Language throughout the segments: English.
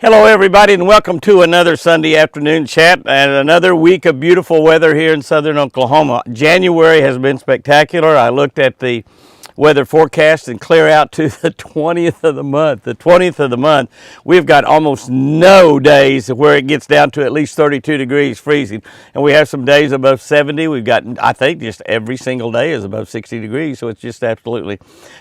Hello everybody, and welcome to another Sunday afternoon chat and another week of beautiful weather here in southern Oklahoma. January has been spectacular. I looked at the weather forecast and clear out to the 20th of the month. The 20th of the month, we've got almost no days where it gets down to at least 32 degrees freezing. And we have some days above 70. We've got, I think, just every single day is above 60 degrees. So it's just absolutely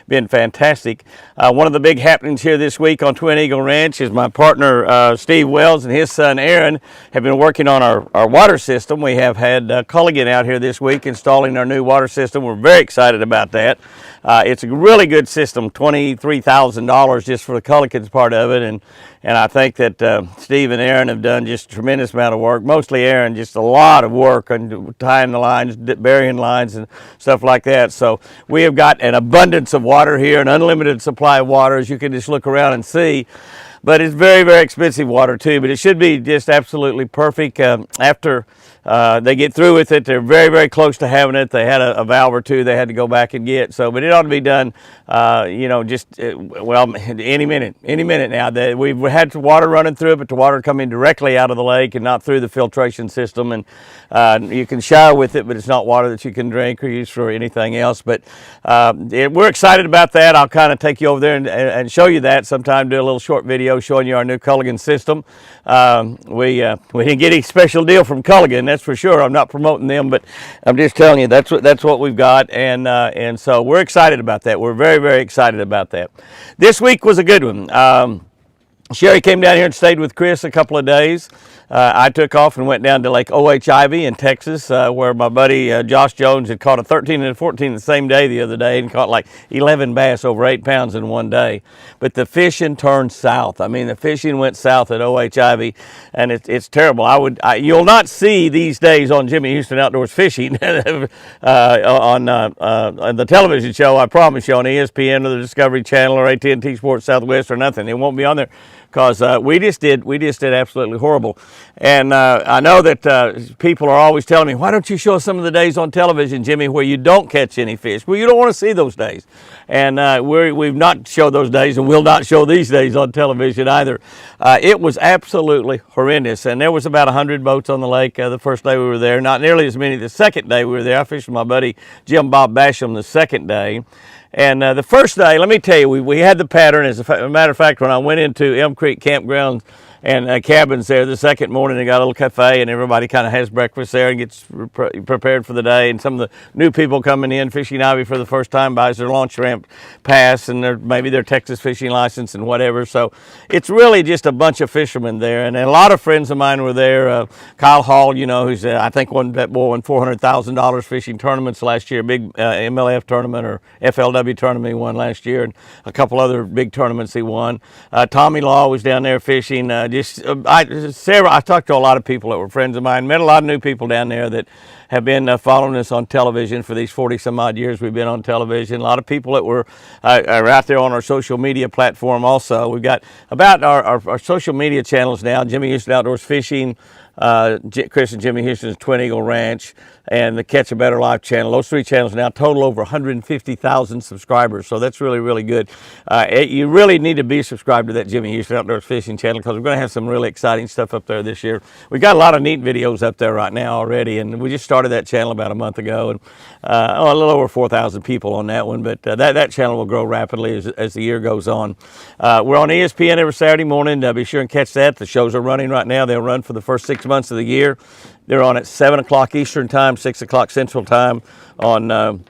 been fantastic. One of the big happenings here this week on Twin Eagle Ranch is my partner, Steve Wells, and his son, Aaron, have been working on our water system. We have had Culligan out here this week installing our new water system. We're very excited about that. It's a really good system, $23,000 just for the Culligan's part of it, and I think that Steve and Aaron have done just a tremendous amount of work. Mostly Aaron, just a lot of work on tying the lines, burying lines, and stuff like that. So we have got an abundance of water here, an unlimited supply of water, as you can just look around and see. But it's very, very expensive water too, but it should be just absolutely perfect. After they get through with it, they're very, very close to having it. They had a valve or two they had to go back and get. So, but it ought to be done, well, any minute now. We've had water running through it, but the water coming directly out of the lake and not through the filtration system. And you can shower with it, but it's not water that you can drink or use for anything else. But we're excited about that. I'll kind of take you over there and show you that sometime, do a little short video showing you our new Culligan system. We didn't get any special deal from Culligan, that's for sure. I'm not promoting them, but I'm just telling you that's what we've got, and so we're excited about that. We're very, very excited about that. This week was a good one. Sherry came down here and stayed with Chris a couple of days. I took off and went down to Lake Ivie in Texas, where my buddy Josh Jones had caught a 13 and a 14 the same day the other day and caught like 11 bass over 8 pounds in one day. But the fishing turned south. I mean, the fishing went south at Ivie, and it's terrible. You'll not see these days on Jimmy Houston Outdoors Fishing on the television show, I promise you, on ESPN or the Discovery Channel or AT&T Sports Southwest or nothing. It won't be on there, because we just did absolutely horrible. And I know that people are always telling me, why don't you show some of the days on television, Jimmy, where you don't catch any fish? Well, you don't want to see those days. And we've not showed those days, and will not show these days on television either. It was absolutely horrendous. And there was about 100 boats on the lake the first day we were there. Not nearly as many the second day we were there. I fished with my buddy Jim Bob Basham the second day. And the first day, let me tell you, we had the pattern. As a matter of fact, when I went into Elm Creek Campground and cabins there the second morning, they got a little cafe, and everybody kind of has breakfast there and gets prepared for the day. And some of the new people coming in fishing Ivie for the first time buys their launch ramp pass and maybe their Texas fishing license and whatever. So it's really just a bunch of fishermen there, and a lot of friends of mine were there. Kyle Hall, you know, who's I think won $400,000 fishing tournaments last year, big MLF tournament or FLW tournament he won last year, and a couple other big tournaments he won. Tommy Law was down there fishing. Sarah, I talked to a lot of people that were friends of mine, met a lot of new people down there that have been following us on television for these 40 some odd years we've been on television. A lot of people that are out there on our social media platform also. We've got about our social media channels now, Jimmy Houston Outdoors Fishing, Chris and Jimmy Houston's Twin Eagle Ranch, and the Catch a Better Life channel. Those three channels now total over 150,000 subscribers, so that's really, really good. You really need to be subscribed to that Jimmy Houston Outdoors Fishing channel, because we're going to have some really exciting stuff up there this year. We've got a lot of neat videos up there right now already, and we just started that channel about a month ago, and a little over 4,000 people on that one, but that channel will grow rapidly as the year goes on. We're on ESPN every Saturday morning. Be sure and catch that. The shows are running right now. They'll run for the first 6 months of the year. They're on at 7 o'clock Eastern Time, 6 o'clock Central Time on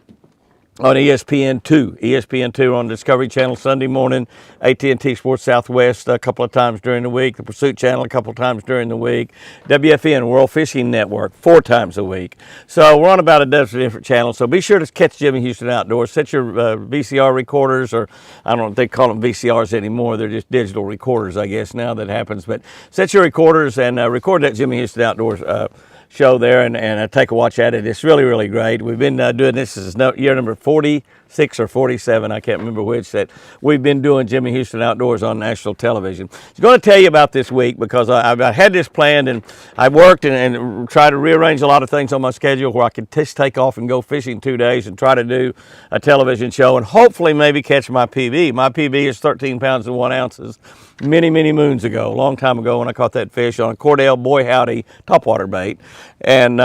ESPN2. ESPN2 on Discovery Channel Sunday morning, AT&T Sports Southwest a couple of times during the week, the Pursuit Channel a couple of times during the week, WFN, World Fishing Network, 4 times a week. So we're on about a dozen different channels, so be sure to catch Jimmy Houston Outdoors. Set your VCR recorders, or I don't know if they call them VCRs anymore, they're just digital recorders, I guess, now that happens. But set your recorders and record that Jimmy Houston Outdoors show there and take a watch at it. It's really, really great. We've been doing this. This is year number 40 46 or 47, I can't remember which, that we've been doing Jimmy Houston Outdoors on national television. I was going to tell you about this week because I had this planned, and I worked and tried to rearrange a lot of things on my schedule where I could just take off and go fishing 2 days and try to do a television show and hopefully maybe catch my PB. My PB is 13 pounds and 1 ounces. Many moons ago, a long time ago, when I caught that fish on a Cordell Boy Howdy topwater bait. And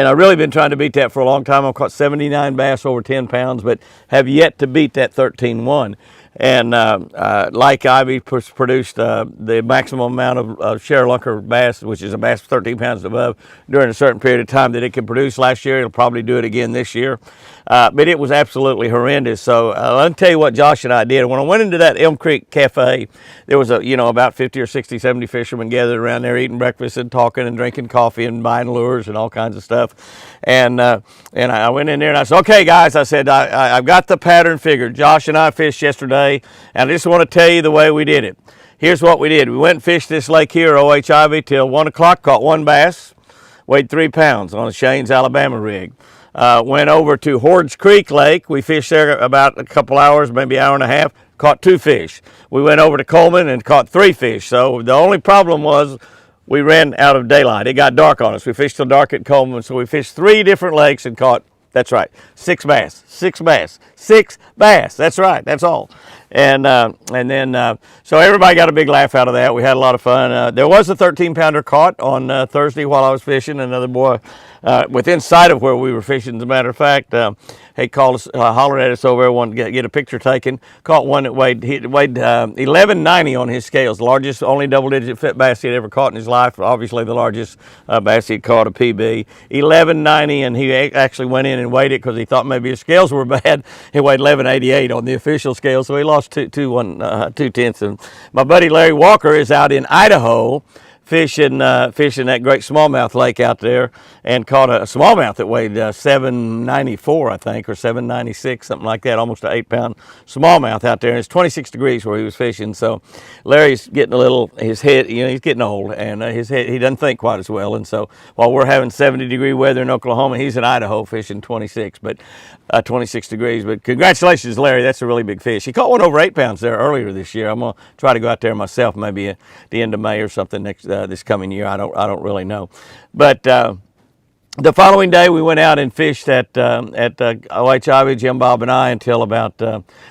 I've really been trying to beat that for a long time. I've caught 79 bass over 10 pounds, but have yet to beat that 13-1. And like Ivie produced the maximum amount of sherri-Lunker bass, which is a bass 13 pounds and above, during a certain period of time that it can produce last year. It'll probably do it again this year. But it was absolutely horrendous. So let me tell you what Josh and I did. When I went into that Elm Creek Cafe, there was about 50 or 60, 70 fishermen gathered around there eating breakfast and talking and drinking coffee and buying lures and all kinds of stuff. And I went in there and I said, okay, guys, I said, I've got the pattern figured. Josh and I fished yesterday, and I just want to tell you the way we did it. Here's what we did. We went and fished this lake here, OH Ivie, till 1 o'clock, caught 1 bass, weighed 3 pounds on a Shane's Alabama rig. Went over to Hordes Creek Lake. We fished there about a couple hours, maybe hour and a half, caught 2 fish. We went over to Coleman and caught 3 fish. So the only problem was we ran out of daylight. It got dark on us. We fished till dark at Coleman, so we fished 3 different lakes and caught, that's right, 6 bass. 6 bass. 6 bass. That's right. That's all. And then so everybody got a big laugh out of that. We had a lot of fun. There was a 13-pounder caught on Thursday while I was fishing. Another boy within sight of where we were fishing, as a matter of fact, he called us, hollered at us over there, wanted to get a picture taken. Caught one that weighed 1190 on his scales, the largest, only double-digit fit bass he'd ever caught in his life. Obviously, the largest bass he'd caught, a PB. 1190, and he actually went in and weighed it because he thought maybe his scales were bad. He weighed 1188 on the official scale, so he lost 2/10. And my buddy Larry Walker is out in Idaho fishing that great smallmouth lake out there, and caught a smallmouth that weighed 794, I think, or 796, something like that, almost an 8-pound smallmouth out there. And it's 26 degrees where he was fishing. So Larry's getting a little, his head, he's getting old, and his head, he doesn't think quite as well. And so while we're having 70-degree weather in Oklahoma, he's in Idaho fishing 26 degrees. But congratulations, Larry. That's a really big fish. He caught one over 8 pounds there earlier this year. I'm gonna try to go out there myself, maybe at the end of May or something this coming year. I don't really know. But the following day, we went out and fished at OH Ivie, Jim, Bob, and I, until about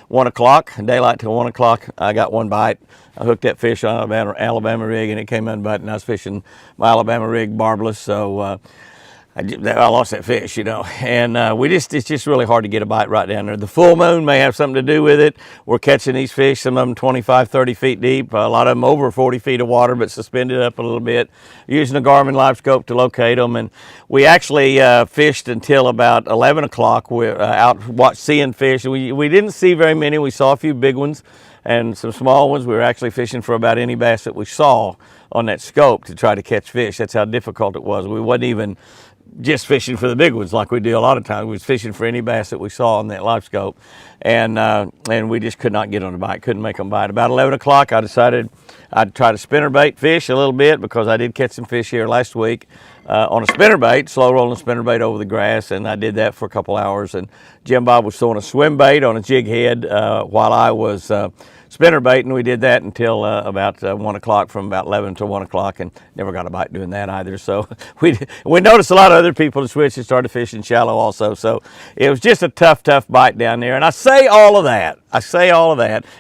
1 o'clock, daylight till 1 o'clock. I got 1 bite. I hooked that fish on an Alabama rig, and it came unbuttoned. And I was fishing my Alabama rig barbless, so I lost that fish, and it's just really hard to get a bite right down there. The full moon may have something to do with it. We're catching these fish, some of them 25, 30 feet deep, a lot of them over 40 feet of water, but suspended up a little bit, using a Garmin live scope to locate them. And we actually fished until about 11 o'clock. We're out seeing fish. We didn't see very many. We saw a few big ones and some small ones. We were actually fishing for about any bass that we saw on that scope to try to catch fish. That's how difficult it was. We wasn't even just fishing for the big ones like we do a lot of times. We was fishing for any bass that we saw on that live scope, and we just could not get on a bite, couldn't make them bite. About 11 o'clock, I decided I'd try to spinnerbait fish a little bit, because I did catch some fish here last week on a spinnerbait, slow rolling spinnerbait over the grass, and I did that for a couple hours. And Jim Bob was throwing a swim bait on a jig head while I was spinnerbait, and we did that until about 1 o'clock, from about 11 to 1 o'clock, and never got a bite doing that either. So we noticed a lot of other people to switch and started fishing shallow also. So it was just a tough bite down there. And I say all of that.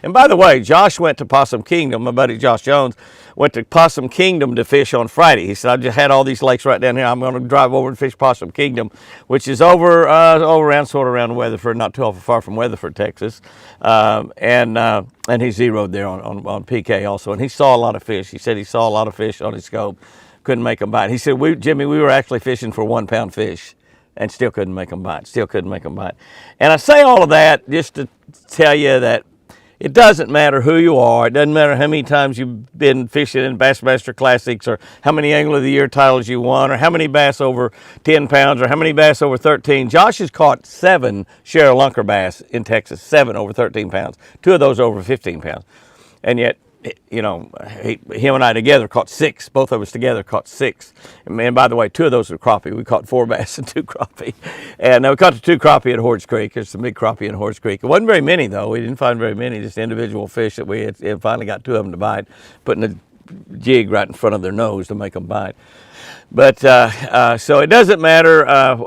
And by the way, Josh went to Possum Kingdom. My buddy Josh Jones went to Possum Kingdom to fish on Friday. He said, I just had all these lakes right down here. I'm going to drive over and fish Possum Kingdom, which is over around Weatherford, not too far from Weatherford, Texas. And he zeroed there on PK also. And he saw a lot of fish. He said he saw a lot of fish on his scope. Couldn't make them bite. He said, Jimmy, we were actually fishing for 1-pound fish and still couldn't make them bite. And I say all of that just to tell you that it doesn't matter who you are. It doesn't matter how many times you've been fishing in Bassmaster Classics, or how many Angler of the Year titles you won, or how many bass over 10 pounds, or how many bass over 13. Josh has caught 7 sherri-Lunker bass in Texas, 7 over 13 pounds. 2 of those over 15 pounds. And yet you know, him and I together caught 6. Both of us together caught 6. And by the way, 2 of those were crappie. We caught 4 bass and 2 crappie. And we caught the 2 crappie at Horse Creek. There's some big crappie in Horse Creek. It wasn't very many, though. We didn't find very many, just individual fish that we had finally got 2 of them to bite, putting a jig right in front of their nose to make them bite. But so it doesn't matter,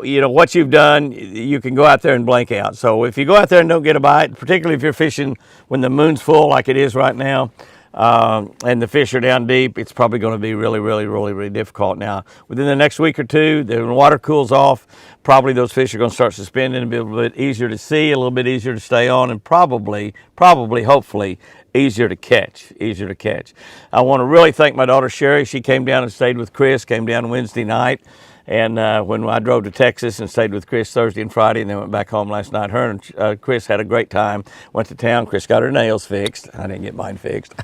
you know, what you've done. You can go out there and blank out. So if you go out there and don't get a bite, particularly if you're fishing when the moon's full like it is right now, and the fish are down deep, it's probably going to be really difficult. Now, within the next week or 2, the water cools off, probably those fish are going to start suspending and be a little bit easier to see, a little bit easier to stay on, and probably, hopefully, easier to catch. I want to really thank my daughter Sherry. She came down and stayed with Chris, came down Wednesday night. And when I drove to Texas and stayed with Chris Thursday and Friday and then went back home last night, her and Chris had a great time, went to town. Chris got her nails fixed. I didn't get mine fixed.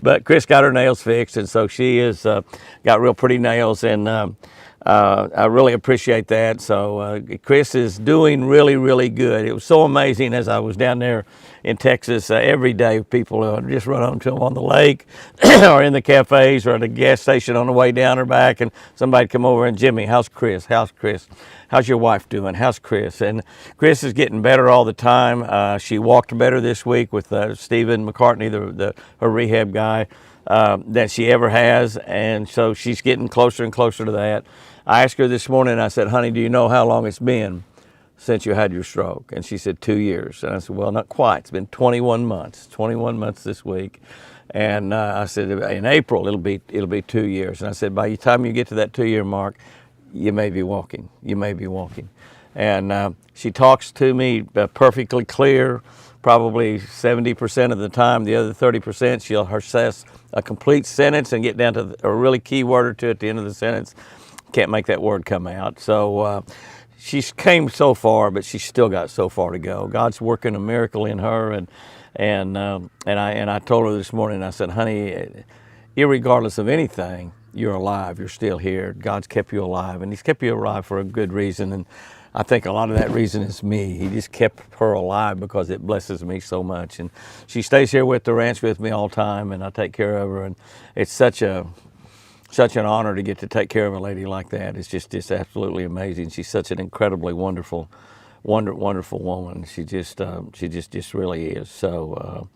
But Chris got her nails fixed, and so she has got real pretty nails, and I really appreciate that. So Chris is doing really good. It was so amazing as I was down there in Texas. Every day people just run onto him on the lake or in the cafes or at a gas station on the way down or back, and somebody come over and, Jimmy, how's Chris? How's your wife doing? How's Chris? And Chris is getting better all the time. She walked better this week with Stephen McCartney, her rehab guy, than she ever has, and so she's getting closer and closer to that. I asked her this morning, I said, honey, do you know how long it's been since you had your stroke? And she said 2 years. And I said, well, not quite. It's been 21 months. 21 months this week. And I said, in April it'll be 2 years. And I said, by the time you get to that 2-year mark, you may be walking. And she talks to me perfectly clear, probably 70% of the time. The other 30%, she'll assess a complete sentence and get down to a really key word or 2 at the end of the sentence. Can't make that word come out. So she's came so far, but she's still got so far to go. God's working a miracle in her, and I told her this morning, I said, honey, irregardless of anything, you're alive. You're still here. God's kept you alive, and He's kept you alive for a good reason. And I think a lot of that reason is me. He just kept her alive because it blesses me so much. And she stays here with the ranch with me all the time, and I take care of her. And it's such an honor to get to take care of a lady like that. It's just absolutely amazing. She's such an incredibly wonderful woman. She just really is. So,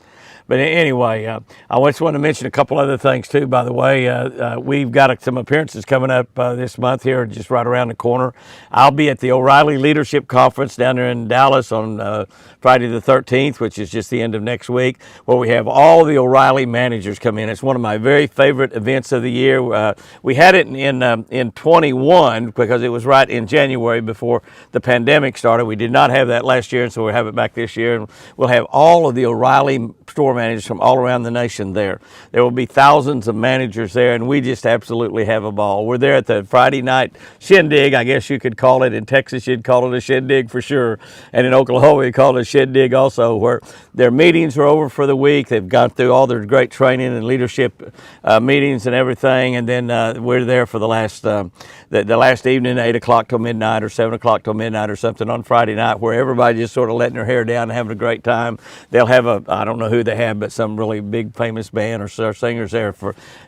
but anyway, I just want to mention a couple other things too. By the way, we've got some appearances coming up this month here, just right around the corner. I'll be at the O'Reilly Leadership Conference down there in Dallas on Friday the 13th, which is just the end of next week, where we have all the O'Reilly managers come in. It's one of my very favorite events of the year. We had it in 21 because it was right in January before the pandemic started. We did not have that last year, and so we'll have it back this year. And we'll have all of the O'Reilly store managers from all around the nation there. There will be thousands of managers there, and we just absolutely have a ball. We're there at the Friday night shindig, I guess you could call it. In Texas, you'd call it a shindig for sure. And in Oklahoma, you call it a shindig also, where their meetings are over for the week. They've gone through all their great training and leadership meetings and everything, and then we're there for the last evening, 8 o'clock till midnight or 7 o'clock till midnight or something on Friday night, where everybody just sort of letting their hair down and having a great time. They'll have I don't know who they have, but some really big famous band or singers there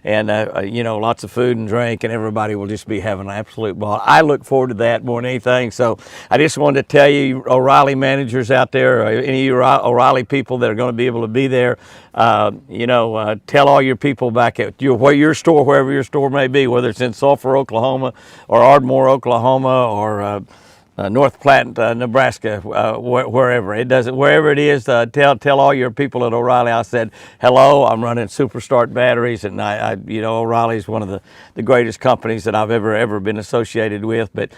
lots of food and drink, and everybody will just be having an absolute ball. I look forward to that more than anything. So I just wanted to tell you, O'Reilly managers out there, or any of you O'Reilly people that are going to be able to be there, tell all your people back at wherever your store may be, whether it's in Sulphur, Oklahoma, or Ardmore, Oklahoma, or North Platte, Nebraska, wherever it is, tell all your people at O'Reilly I said hello. I'm running Super Start batteries, and O'Reilly is one of the greatest companies that I've ever been associated with. But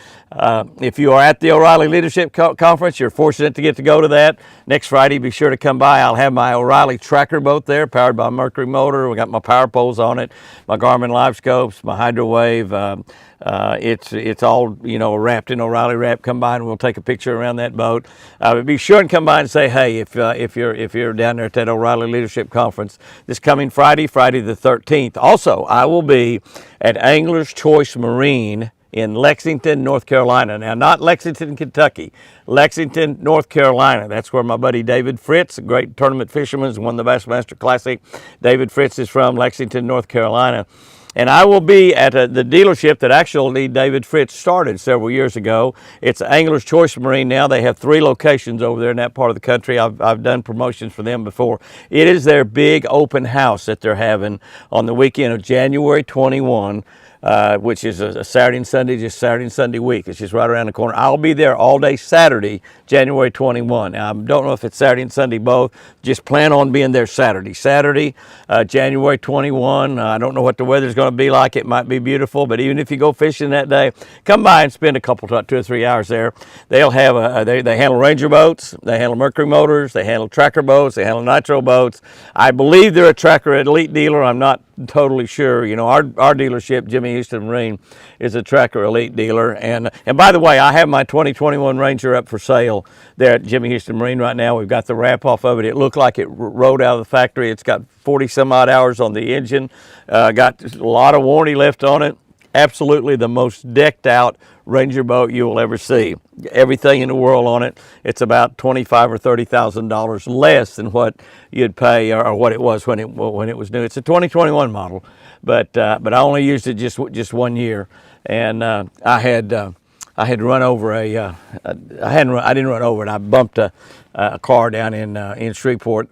if you are at the O'Reilly Leadership Conference, you're fortunate to get to go to that next Friday. Be sure to come by. I'll have my O'Reilly tracker boat there, powered by Mercury motor. We got my power poles on it, my Garmin live scopes, my Hydrowave. It's all wrapped in O'Reilly wrap. Come by and we'll take a picture around that boat. But be sure and come by and say hey if you're down there at that O'Reilly Leadership Conference this coming Friday the 13th. Also, I will be at Angler's Choice Marine in Lexington, North Carolina. Now, not Lexington, Kentucky, Lexington, North Carolina. That's where my buddy David Fritz, a great tournament fisherman, who won the Bassmaster Classic. David Fritz is from Lexington, North Carolina. And I will be at the dealership that actually David Fritz started several years ago. It's Angler's Choice Marine now. They have 3 locations over there in that part of the country. I've done promotions for them before. It is their big open house that they're having on the weekend of January 21. Which is a Saturday and Sunday, just Saturday and Sunday week. It's just right around the corner. I'll be there all day Saturday, January 21. Now, I don't know if it's Saturday and Sunday both. Just plan on being there Saturday. Saturday, January 21. I don't know what the weather's going to be like. It might be beautiful, but even if you go fishing that day, come by and spend a couple, 2 or 3 hours there. They'll have they handle Ranger boats, they handle Mercury motors, they handle tracker boats, they handle nitro boats. I believe they're a tracker elite dealer. I'm not totally sure. You know, our dealership, Jimmy Houston Marine, is a tracker elite dealer. And by the way, I have my 2021 Ranger up for sale there at Jimmy Houston Marine right now. We've got the wrap off of it. It looked like it rode out of the factory. It's got 40 some odd hours on the engine. Got a lot of warranty left on it. Absolutely the most decked out Ranger boat you will ever see. Everything in the world on it. It's about $25,000 or $30,000 less than what you'd pay or what it was when it was new. It's a 2021 model, but I only used it just 1 year, and I had run over I didn't run over it. I bumped a car down in Shreveport.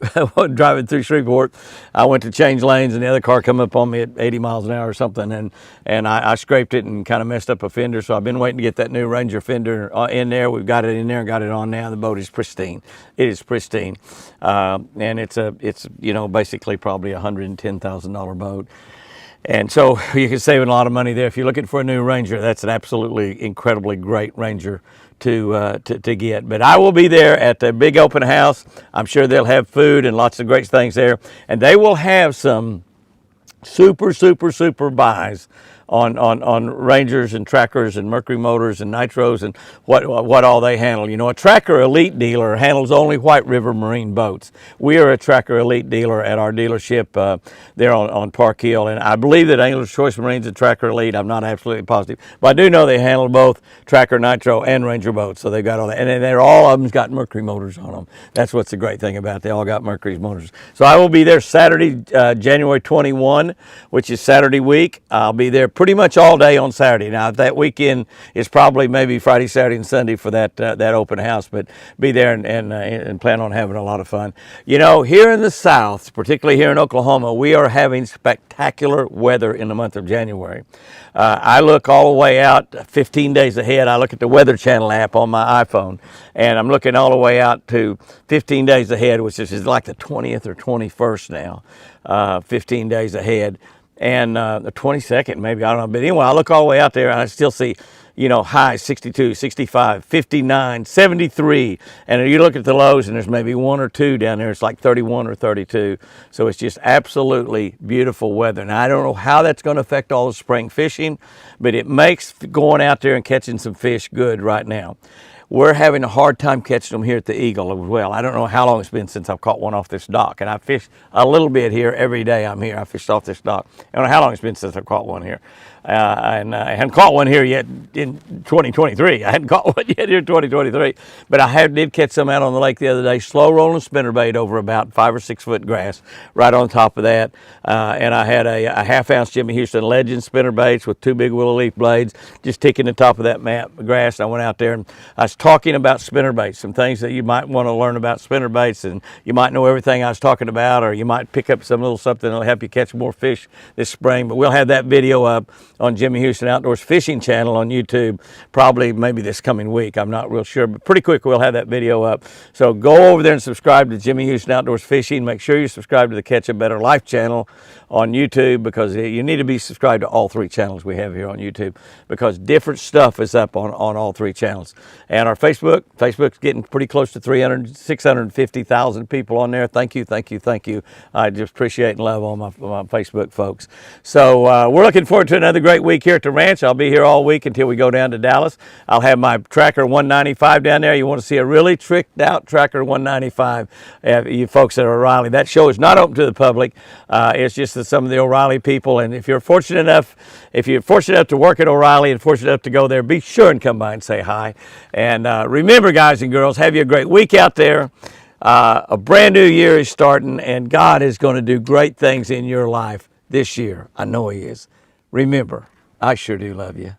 Driving through Shreveport, I went to change lanes, and the other car come up on me at 80 miles an hour or something, and I scraped it and kind of messed up a fender. So I've been waiting to get that new Ranger fender in there. We've got it in there, got it on now. The boat is pristine. It is pristine, and it's you know, basically probably a $110,000 boat. And so you can save a lot of money there. If you're looking for a new Ranger, that's an absolutely incredibly great Ranger to get. But I will be there at the big open house. I'm sure they'll have food and lots of great things there. And they will have some super buys on Rangers and trackers and Mercury motors and nitros and what all they handle. You know, a tracker elite dealer handles only White River Marine boats. We are a tracker elite dealer at our dealership there on Park Hill, and I believe that Angler's Choice Marine's a tracker elite. I'm not absolutely positive, but I do know they handle both tracker, nitro, and Ranger boats. So they've got all that, and they're all of them's got Mercury motors on them. That's what's the great thing about it. They all got Mercury's motors. So I will be there Saturday, January 21, which is Saturday week. I'll be there pretty much all day on Saturday. Now that weekend is probably maybe Friday, Saturday, and Sunday for that open house, but be there and plan on having a lot of fun. You know, here in the South, particularly here in Oklahoma, we are having spectacular weather in the month of January. I look all the way out 15 days ahead. I look at the Weather Channel app on my iPhone, and I'm looking all the way out to 15 days ahead, which is like the 20th or 21st now, 15 days ahead. And the 22nd, maybe, I don't know. But anyway, I look all the way out there, and I still see, you know, highs 62, 65, 59, 73. And you look at the lows, and there's maybe 1 or 2 down there. It's like 31 or 32. So it's just absolutely beautiful weather. Now, I don't know how that's going to affect all the spring fishing, but it makes going out there and catching some fish good right now. We're having a hard time catching them here at the Eagle as well. I don't know how long it's been since I've caught one off this dock. And I fish a little bit here every day I'm here. I fished off this dock. I don't know how long it's been since I've caught one here. And I hadn't caught one here yet in 2023. I hadn't caught one yet here in 2023. But I did catch some out on the lake the other day. Slow rolling spinnerbait over about 5 or 6 foot grass right on top of that. And I had a half-ounce Jimmy Houston Legend spinnerbaits with 2 big willow leaf blades just ticking the top of that grass. I went out there and I was talking about spinnerbaits, some things that you might want to learn about spinnerbaits, and you might know everything I was talking about, or you might pick up some little something that'll help you catch more fish this spring. But we'll have that video up on Jimmy Houston Outdoors Fishing channel on YouTube, probably maybe this coming week. I'm not real sure, but pretty quick we'll have that video up. So go over there and subscribe to Jimmy Houston Outdoors Fishing. Make sure you subscribe to the Catch a Better Life channel on YouTube, because you need to be subscribed to all 3 channels we have here on YouTube, because different stuff is up on all 3 channels. And our Facebook's getting pretty close to 650,000 people on there. Thank you. I just appreciate and love all my Facebook folks. So we're looking forward to another great week here at the ranch. I'll be here all week until we go down to Dallas. I'll have my Tracker 195 down there. You want to see a really tricked out Tracker 195, you folks that are Riley. That show is not open to the public. It's just to some of the O'Reilly people. And if you're fortunate enough to work at O'Reilly and fortunate enough to go there, be sure and come by and say hi. And remember, guys and girls, have you a great week out there. A brand new year is starting, and God is going to do great things in your life this year. I know He is. Remember, I sure do love you.